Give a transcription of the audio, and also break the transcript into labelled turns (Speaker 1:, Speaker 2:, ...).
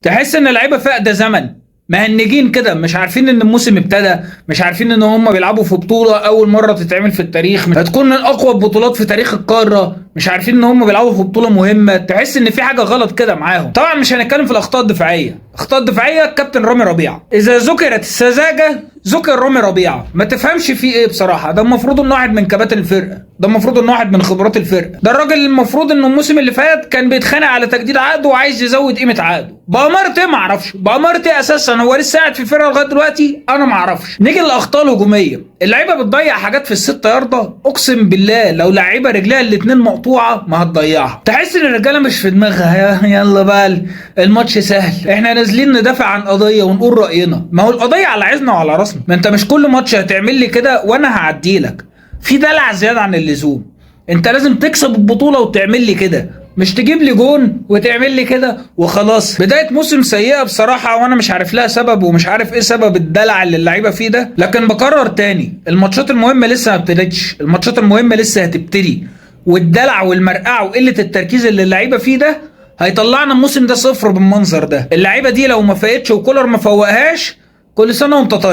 Speaker 1: تحس ان اللعيبه فاقده زمن، مهنجين كده، مش عارفين ان الموسم ابتدى، مش عارفين ان هم بيلعبوا في بطوله اول مره تتعمل في التاريخ، هتكون من اقوى البطولات في تاريخ القاره، مش عارفين ان هم بيلعبوا في بطوله مهمه. تحس ان في حاجه غلط كده معاهم. طبعا مش هنتكلم في الاخطاء الدفاعيه. الاخطاء الدفاعيه الكابتن رامي ربيعه، اذا ذكرت السذاجه ذكر رامي ربيعه. ما تفهمش فيه ايه بصراحه. ده المفروض انه واحد من كباتن الفرقه، ده المفروض انه واحد من خبرات الفرقه، ده الراجل المفروض انه الموسم اللي فات كان بيتخانق على تجديد عقده وعايز يزود قيمه عقده. بأمارة ايه؟ ما اعرفش. بأمارة ايه اساسا هو لسه قاعد في الفرقه لغايه دلوقتي؟ انا ما اعرفش. نيجي للاخطاء الهجوميه، اللعيبه بتضيع حاجات في الستة ياردة، اقسم بالله لو لعيبه رجليها الاتنين مقطوعه ما هتضيعها. تحس ان الرجاله مش في دماغها، يلا بقى الماتش سهل، احنا نازلين ندافع عن قضيه ونقول راينا. ما هو القضيه على عزنا وعلى راسنا، ما انت مش كل ماتش هتعمل لي كده وانا هعديلك. في دلع زياده عن اللزوم. انت لازم تكسب البطوله وتعمل لي كده، مش تجيب لي جون وتعمل لي كده وخلاص. بدايه موسم سيئه بصراحه، وانا مش عارف لها سبب ومش عارف ايه سبب الدلع اللي اللعيبه فيه ده. لكن بكرر تاني، الماتشات المهمه لسه ما ابتدتش، الماتشات المهمه لسه هتبتدي، والدلع والمرقعه وقله التركيز اللي اللعيبه فيه ده هيطلعنا الموسم ده صفر بالمنظر ده. اللعيبه دي لو ما فاقتش وكولر ما فوقهاش، كل سنه وانت طيب.